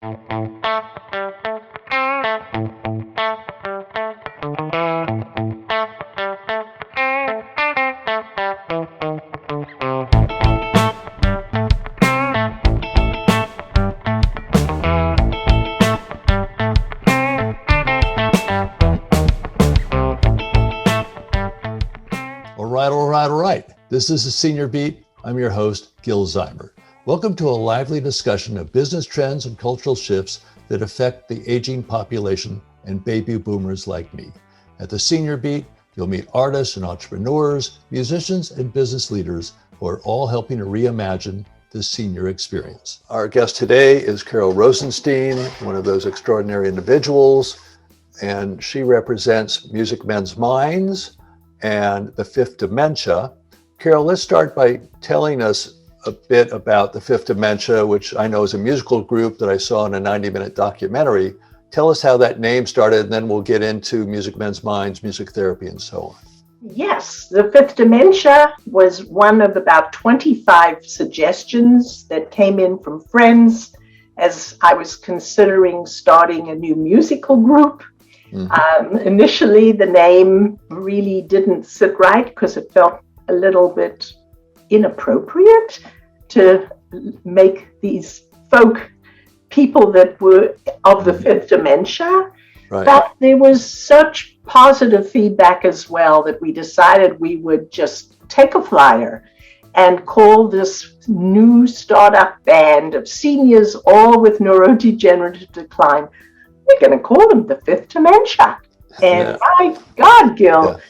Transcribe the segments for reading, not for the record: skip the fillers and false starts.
All right. This is the Senior Beat. I'm your host, Gil Zeimer. Welcome to a lively discussion of business trends and cultural shifts that affect the aging population and baby boomers like me. At the Senior Beat, you'll meet artists and entrepreneurs, musicians and business leaders who are all helping to reimagine the senior experience. Our guest today is Carol Rosenstein, one of those extraordinary individuals, and she represents Mends Minds and the Fifth Dementia. Carol, let's start by telling us a bit about the Fifth Dementia, which I know is a musical group that I saw in a 90-minute documentary. Tell us how that name started, and then we'll get into Mends Minds, music therapy, and so on. Yes, the Fifth Dementia was one of about 25 suggestions that came in from friends as I was considering starting a new musical group. Initially, the name really didn't sit right because it felt a little bit inappropriate to make these people that were of the Fifth Dementia. Right. But there was such positive feedback as well that we decided we would just take a flyer and call this new startup band of seniors, all with neurodegenerative decline. We're going to call them the Fifth Dementia. And my God, Gil,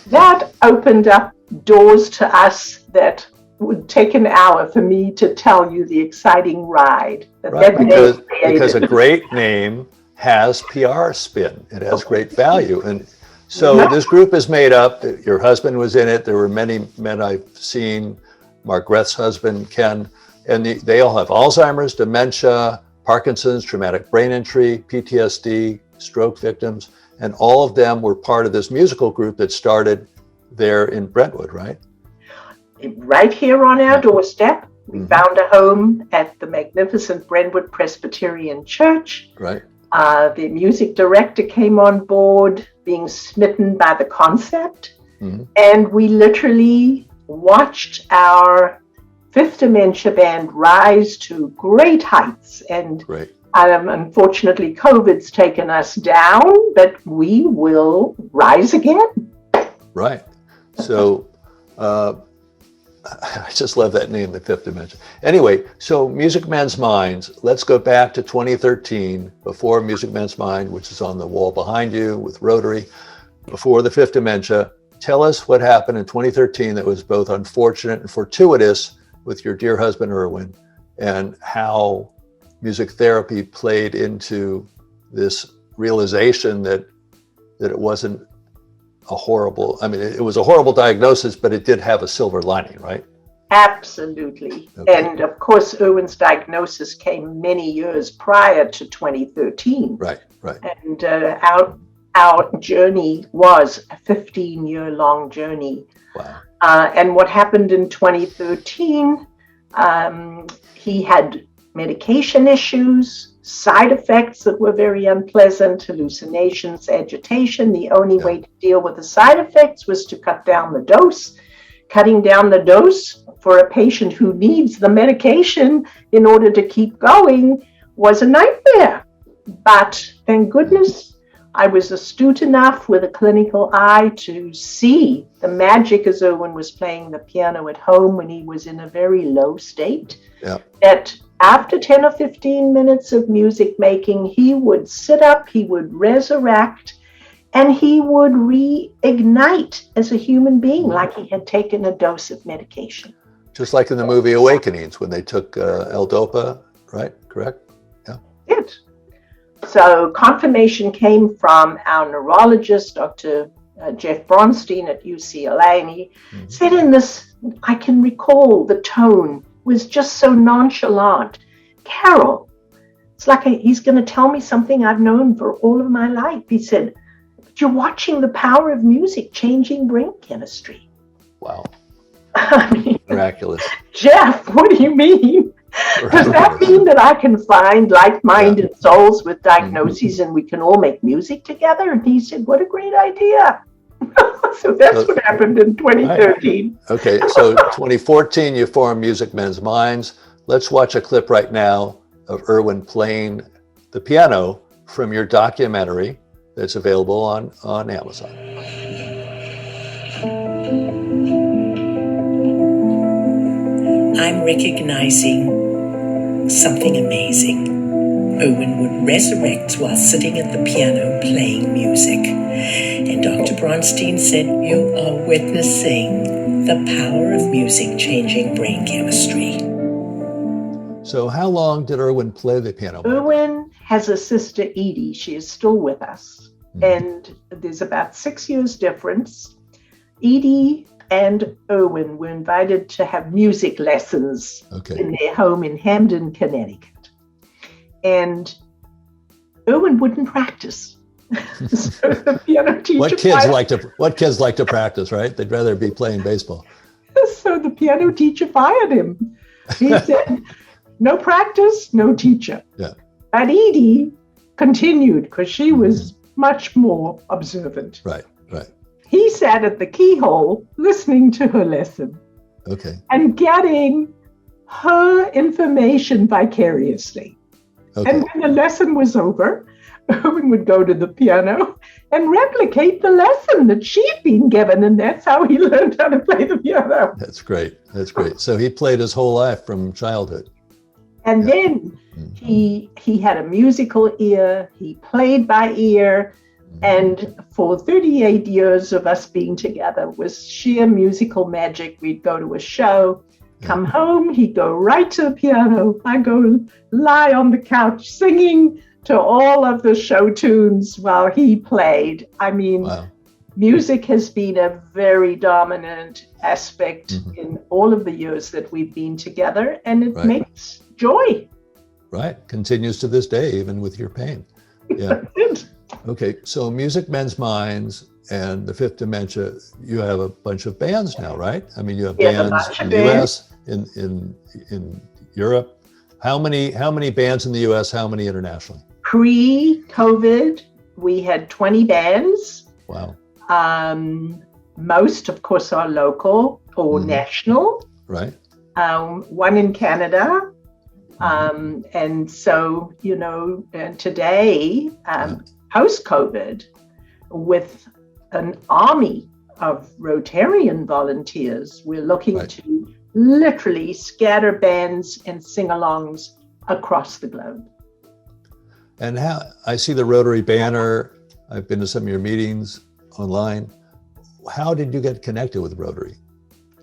that opened up doors to us that would take an hour for me to tell you the exciting ride that because a great name has PR spin. It has great value. And so this group is made up. Your husband was in it. There were many men I've seen, Margrette's husband, Ken, and they all have Alzheimer's, dementia, Parkinson's, traumatic brain injury, PTSD, stroke victims, and all of them were part of this musical group that started there in Brentwood, right? Right here on our doorstep. We found a home at the magnificent Brentwood Presbyterian Church. Right. The music director came on board, being smitten by the concept, and we literally watched our Fifth Dementia band rise to great heights. And unfortunately, COVID's taken us down, but we will rise again. Right. So I just love that name, the Fifth Dementia. Anyway, so Mends Minds, let's go back to 2013, before Mends Mind, which is on the wall behind you with Rotary, before the Fifth Dementia. Tell us what happened in 2013 that was both unfortunate and fortuitous with your dear husband, Erwin, and how music therapy played into this realization that it wasn't a horrible, it was a horrible diagnosis, but it did have a silver lining, right? Absolutely. Okay. And of course, Erwin's diagnosis came many years prior to 2013. Right. And our journey was a 15-year-long journey. Wow. And what happened in 2013, he had medication issues, side effects that were very unpleasant, hallucinations, agitation. The only way to deal with the side effects was to cut down the dose. Cutting down the dose for a patient who needs the medication in order to keep going was a nightmare. But thank goodness, I was astute enough with a clinical eye to see the magic as Erwin was playing the piano at home when he was in a very low state. That after 10 or 15 minutes of music making, he would sit up, he would resurrect, and he would reignite as a human being like he had taken a dose of medication. Just like in the movie Awakenings when they took L-Dopa, right? Correct? Yeah. It. So confirmation came from our neurologist, Dr. Jeff Bronstein at UCLA, and he said in this, I can recall the tone was just so nonchalant. Carol, it's like he's going to tell me something I've known for all of my life. He said, but you're watching the power of music changing brain chemistry. Wow. I mean, miraculous. Jeff, what do you mean? Does that mean that I can find like-minded souls with diagnoses and we can all make music together? And he said, what a great idea. So that's what happened in 2013. Right. Okay, so 2014, you formed Music Mends Minds. Let's watch a clip right now of Erwin playing the piano from your documentary that's available on Amazon. I'm recognizing something amazing. Owen would resurrect while sitting at the piano playing music. And Dr. Bronstein said, you are witnessing the power of music changing brain chemistry. So how long did Erwin play the piano? Erwin has a sister, Edie. She is still with us. And there's about 6 years difference. Edie and Erwin were invited to have music lessons in their home in Hamden, Connecticut. And Erwin wouldn't practice. So the piano teacher What kids like to practice, right? They'd rather be playing baseball. So the piano teacher fired him. He said, no practice, no teacher. Yeah. But Edie continued because she was much more observant. Right. He sat at the keyhole listening to her lesson. Okay. And getting her information vicariously. Okay. And when the lesson was over, Erwin would go to the piano and replicate the lesson that she'd been given. And that's how he learned how to play the piano. That's great. So he played his whole life from childhood. And then he had a musical ear. He played by ear. And for 38 years of us being together was sheer musical magic. We'd go to a show, come home, he'd go right to the piano. I'd go lie on the couch singing to all of the show tunes while he played. I mean, music has been a very dominant aspect in all of the years that we've been together, and it makes joy. Right. Continues to this day, even with your pain. Yeah. Okay, so Music Mends Minds and the Fifth Dementia, you have a bunch of bands now, right? I mean, you have bands in the U.S., in Europe. How many bands in the U.S., how many internationally? Pre-COVID, we had 20 bands. Wow. Most, of course, are local or national. Right. One in Canada. And so, today, post-COVID, with an army of Rotarian volunteers, we're looking to literally scatter bands and sing-alongs across the globe. And how I see the Rotary banner. I've been to some of your meetings online. How did you get connected with Rotary?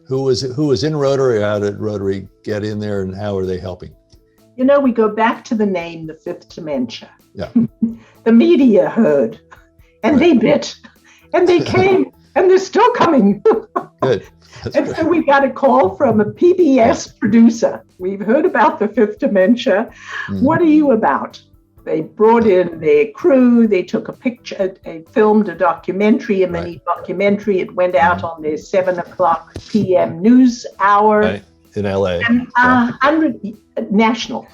Who was in Rotary? How did Rotary get in there, and how are they helping? We go back to the name, the Fifth Dementia. Yeah. The media heard, and they bit, and they came, and they're still coming. Good. And so we got a call from a PBS producer. We've heard about the Fifth Dementia. What are you about? They brought in their crew. They took a picture. They filmed a documentary, a mini documentary. It went out on their 7:00 p.m. news hour. In LA. And, national.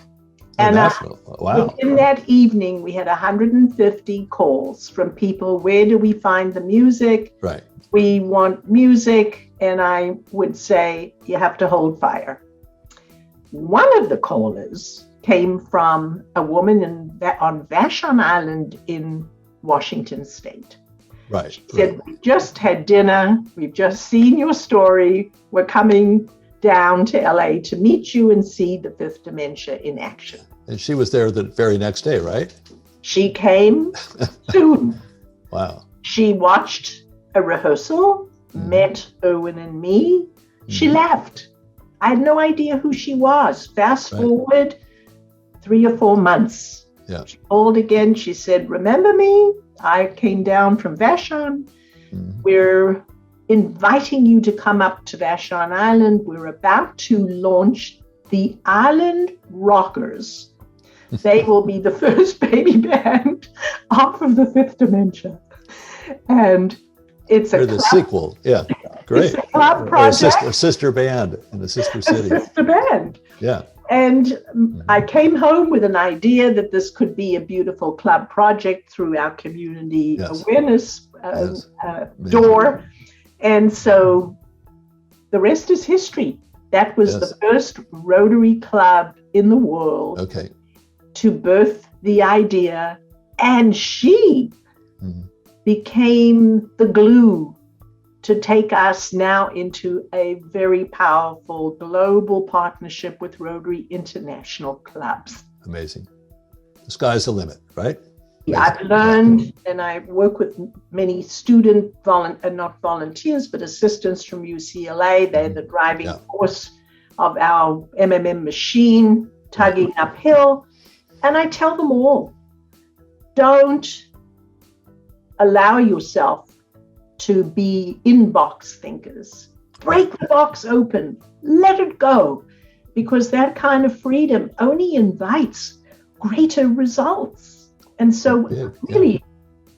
And wow. In that evening, we had 150 calls from people. Where do we find the music? Right. We want music. And I would say, you have to hold fire. One of the callers came from a woman on Vashon Island in Washington State. Right. She said, we just had dinner. We've just seen your story. We're coming down to LA to meet you and see the Fifth Dementia in action. And she was there the very next day, right? She came soon. Wow. She watched a rehearsal, met Erwin and me. She left. I had no idea who she was. Fast forward 3 or 4 months. Yeah. She called again. She said, remember me? I came down from Vashon. We're inviting you to come up to Vashon Island. We're about to launch the Island Rockers. They will be the first baby band off of the Fifth Dementia. And it's the sequel. Great. It's a club project. A sister band in a sister city. A sister band. Yeah. And I came home with an idea that this could be a beautiful club project through our community awareness door. And so the rest is history. That was the first Rotary Club in the world to birth the idea. And she became the glue to take us now into a very powerful global partnership with Rotary International Clubs. Amazing. The sky's the limit, right? Amazing. I've learned, and I work with many not volunteers, but assistants from UCLA. They're the driving force of our MMM machine, tugging uphill. And I tell them all, don't allow yourself to be in-box thinkers. Break the box open, let it go, because that kind of freedom only invites greater results. And so really,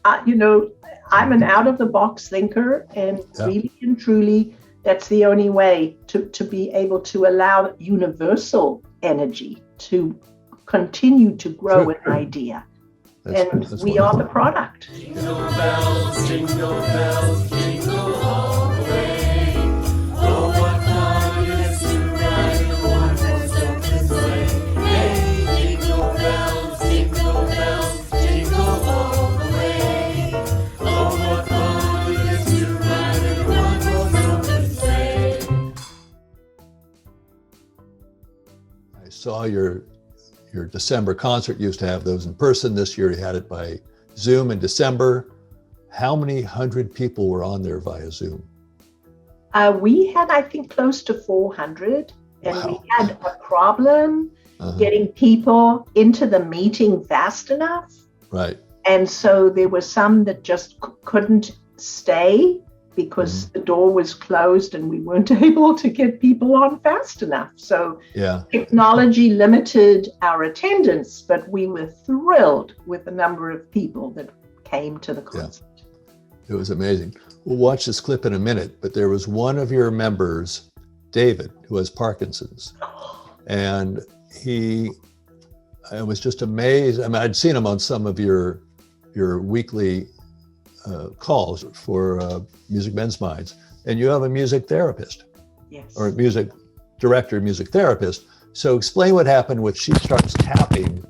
I'm an out-of-the-box thinker, and really and truly, that's the only way to be able to allow universal energy to continue to grow an idea. That's we are the product. Jingle bells, jingle all the way. Oh, what fun it is to ride in a one-horse open sleigh. Hey, jingle bells, jingle all the way. Oh, what fun it is to ride in a one-horse open sleigh. I saw your December concert. Used to have those in person. This year you had it by Zoom in December. How many hundred people were on there via Zoom? We had, I think, close to 400. And we had a problem getting people into the meeting fast enough. Right. And so there were some that just couldn't stay because the door was closed and we weren't able to get people on fast enough. So technology limited our attendance, but we were thrilled with the number of people that came to the concert. It was amazing. We'll watch this clip in a minute, but there was one of your members, David, who has Parkinson's. And I was just amazed. I mean, I'd seen him on some of your weekly calls for Music Mends Minds, and you have a music therapist, or music director, music therapist. So explain what happened when she starts tapping.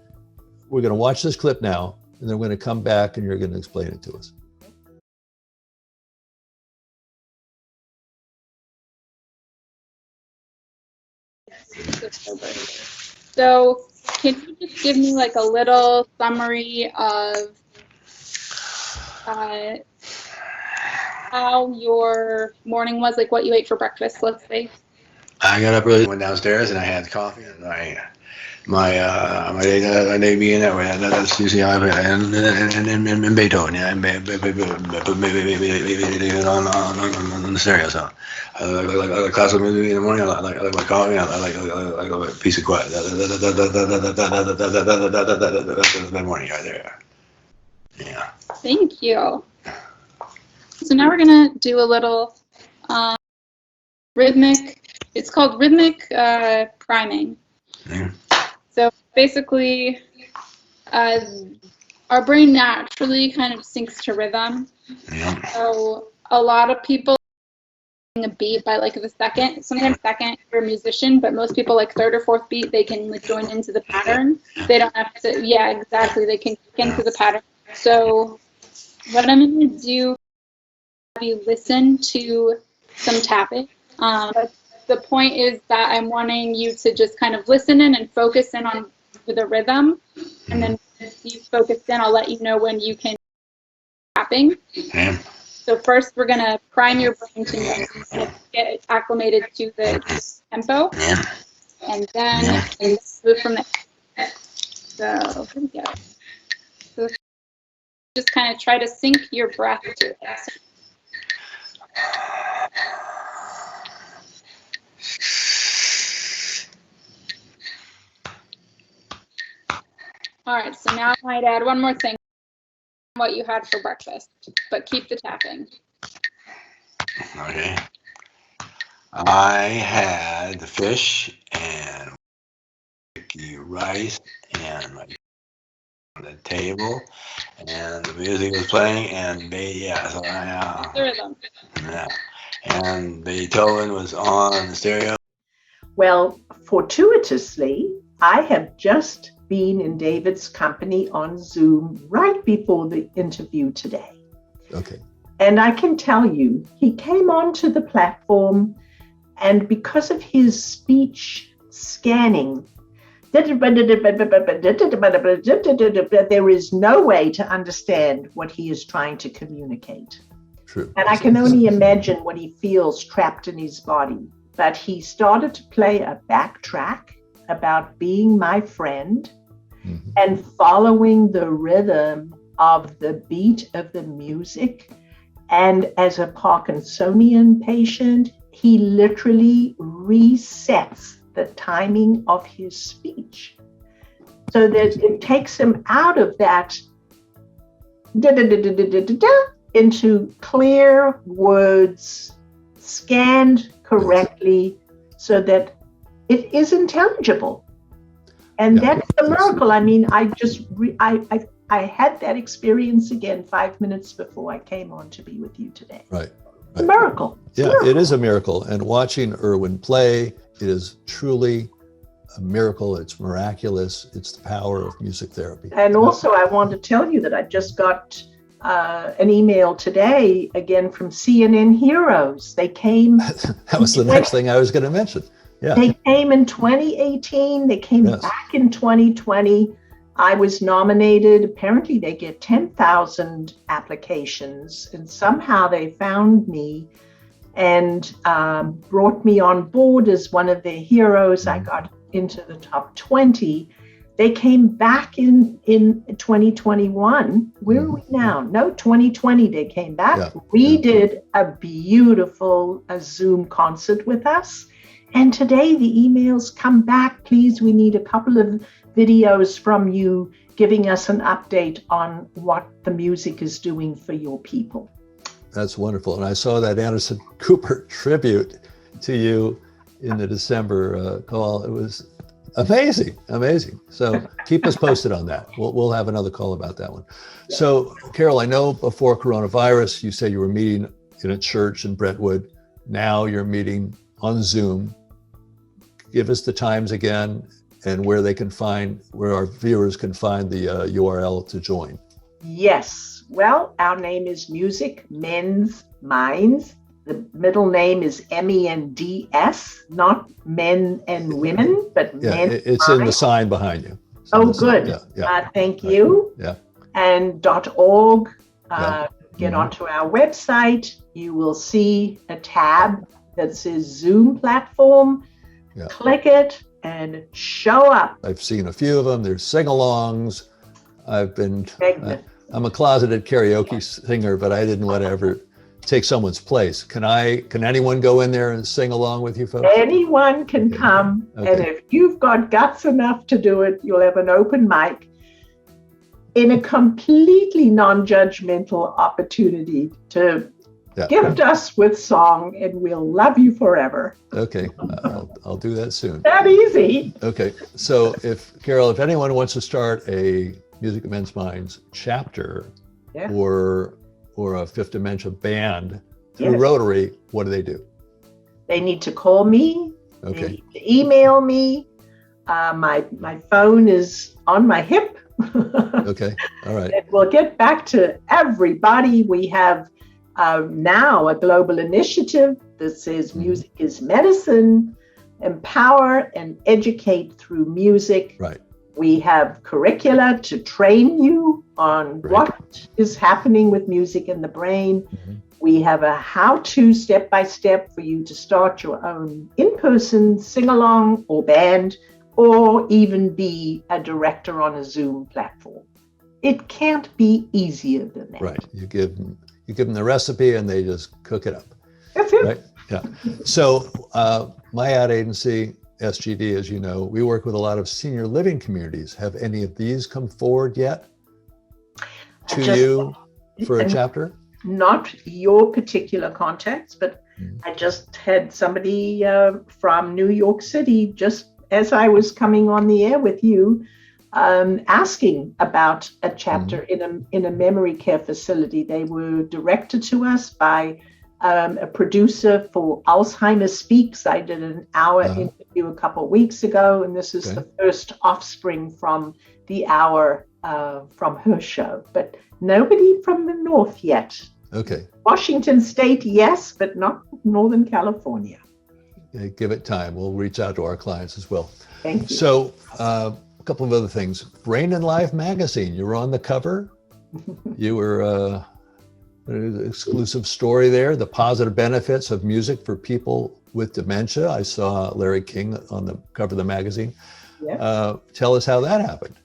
We're going to watch this clip now, and then we're going to come back and you're going to explain it to us. So can you just give me like a little summary of how your morning was, like what you ate for breakfast, let's say? I got up early, went downstairs, and I had coffee, and my day being that way. That's usually how I play. And Beethoven, and on the stereo. So I like classical music in the morning. I like my coffee. I like a piece of quiet. That's my morning right there. Yeah. Thank you. So now we're gonna do a little rhythmic. It's called rhythmic priming. Yeah. So basically, our brain naturally kind of syncs to rhythm. Yeah. So a lot of people a beat by like the second, sometimes second, you're a musician, but most people like third or fourth beat, they can like join into the pattern. They don't have to, exactly. They can get into the pattern. So what I'm going to do is have you listen to some tapping. The point is that I'm wanting you to just kind of listen in and focus in on the rhythm. And then if you focus in, I'll let you know when you can tapping. Yeah. So first we're going to prime your brain to get acclimated to the tempo. Yeah. And then move from there. So here we go. So just kind of try to sync your breath to it. All right, so now I might add one more thing, what you had for breakfast, but keep the tapping. Okay. I had the fish and the rice and on the table, and the music was playing, and The rhythm. yeah, and Beethoven was on the stereo. Well, fortuitously, I have just been in David's company on Zoom right before the interview today. Okay. And I can tell you, he came onto the platform, and because of his speech scanning, there is no way to understand what he is trying to communicate. True. And I can only imagine what he feels trapped in his body. But he started to play a backtrack about being my friend and following the rhythm of the beat of the music. And as a Parkinsonian patient, he literally resets the timing of his speech so that it takes him out of that into clear words, scanned correctly, so that it is intelligible. And that's the miracle. I mean, I had that experience again 5 minutes before I came on to be with you today. Right. A miracle. Yeah, it is a miracle. And watching Erwin play, it is truly a miracle. It's miraculous. It's the power of music therapy. And also, I want to tell you that I just got an email today again from CNN Heroes. They came. That was the next thing I was going to mention. Yeah. They came in 2018. They came back in 2020. I was nominated. Apparently, they get 10,000 applications, and somehow they found me and brought me on board as one of their heroes. I got into the top 20. They came back in 2021. Where are we now? No, 2020 they came back. We did a beautiful Zoom concert with us. And today the emails come back. Please, we need a couple of videos from you giving us an update on what the music is doing for your people. That's wonderful. And I saw that Anderson Cooper tribute to you in the December call. It was amazing. So keep us posted on that. We'll have another call about that one. So Carol, I know before coronavirus, you said you were meeting in a church in Brentwood. Now you're meeting on Zoom. Give us the times again and where our viewers can find the URL to join. Yes. Well, our name is Mends Minds. The middle name is MENDS, not men and women, but men. It's in the sign behind you. So good. Thank you. Yeah. And .org. Get onto our website. You will see a tab that says Zoom platform. Yeah. Click it and show up. I've seen a few of them. There's sing-alongs. I'm a closeted karaoke singer, but I didn't want to ever take someone's place. Can anyone go in there and sing along with you folks? Anyone can come. Okay. And if you've got guts enough to do it, you'll have an open mic in a completely non-judgmental opportunity to gift us with song, and we'll love you forever. Okay, I'll do that soon. That easy. Okay, so if anyone wants to start a Music at Mends Minds chapter or a Fifth Dementia band through Rotary, what do they do? They need to call me. Okay. They need to email me. My phone is on my hip. Okay, all right. And we'll get back to everybody. We have now a global initiative that says music is medicine, empower and educate through music. Right. We have curricula to train you on what is happening with music in the brain. Mm-hmm. We have a how-to step-by-step for you to start your own in-person sing-along or band, or even be a director on a Zoom platform. It can't be easier than that. Right. You give them the recipe and they just cook it up. That's it. Right? Yeah. So my ad agency, SGD, as you know, we work with a lot of senior living communities. Have any of these come forward yet to you for a chapter? Not your particular contacts, but I just had somebody from New York City just as I was coming on the air with you, asking about a chapter in a memory care facility. They were directed to us by a producer for Alzheimer Speaks. I did an hour interview a couple of weeks ago, and this is the first offspring from the hour from her show. But nobody from the north yet. Okay. Washington State, yes, but not Northern California. Yeah, give it time. We'll reach out to our clients as well. Thank you. So a couple of other things. Brain and Life magazine, you were on the cover. You were an exclusive story there, the positive benefits of music for people with dementia. I saw Larry King on the cover of the magazine. Yes. Tell us how that happened.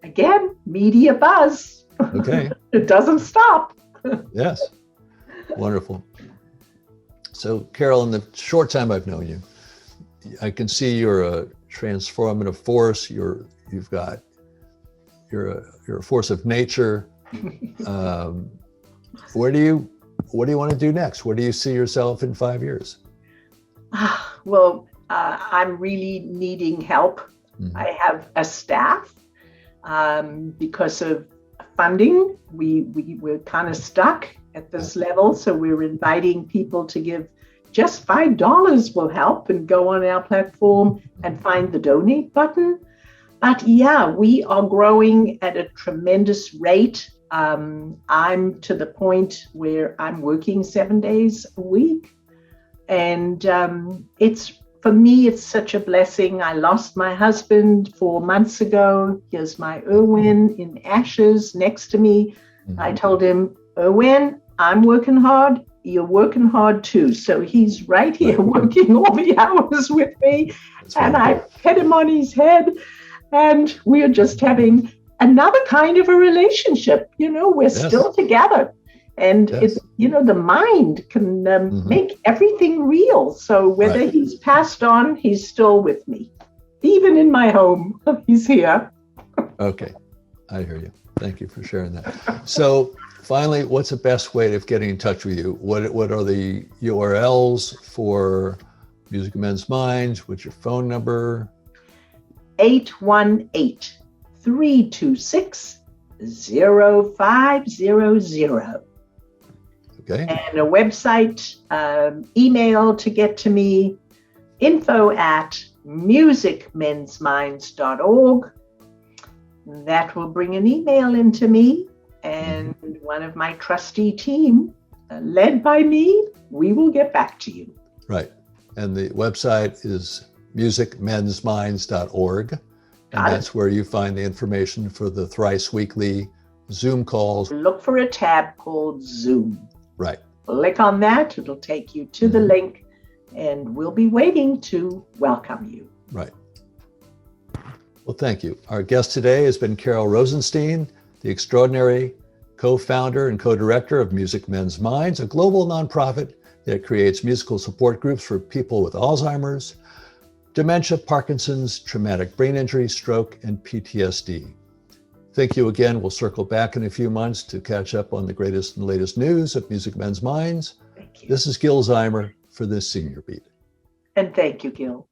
Again, media buzz. Okay. It doesn't stop. Yes. Wonderful. So, Carol, in the short time I've known you, I can see you're a transformative force. You're a force of nature. What do you want to do next? Where do you see yourself in 5 years? Well, I'm really needing help. I have a staff. Because of funding, we're kind of stuck at this level. So we're inviting people to give just $5 will help, and go on our platform and find the donate button. But yeah, we are growing at a tremendous rate. I'm to the point where I'm working 7 days a week. And for me, it's such a blessing. I lost my husband 4 months ago. Here's my Erwin in ashes next to me. I told him, Erwin, I'm working hard. You're working hard too. So he's right here working all the hours with me. And I pet him on his head. And we are just having another kind of a relationship. We're still together. And it's, the mind can make everything real. So whether he's passed on, he's still with me. Even in my home, he's here. Okay, I hear you. Thank you for sharing that. So finally, what's the best way of getting in touch with you? What are the URLs for Music Mends Minds? What's your phone number? 818-326-0500. Okay. And a website, email to get to me, info@musicmendsminds.org. That will bring an email into me, and one of my trustee team, led by me, we will get back to you. Right. And the website is musicmendsminds.org. And that's where you find the information for the thrice weekly Zoom calls. Look for a tab called Zoom. Right. Click on that. It'll take you to the link, and we'll be waiting to welcome you. Right. Well, thank you. Our guest today has been Carol Rosenstein, the extraordinary co-founder and co-director of Music Mends Minds, a global nonprofit that creates musical support groups for people with Alzheimer's, dementia, Parkinson's, traumatic brain injury, stroke, and PTSD. Thank you again. We'll circle back in a few months to catch up on the greatest and latest news of Music Mends Minds. Thank you. This is Gil Zeimer for this Senior Beat. And thank you, Gil.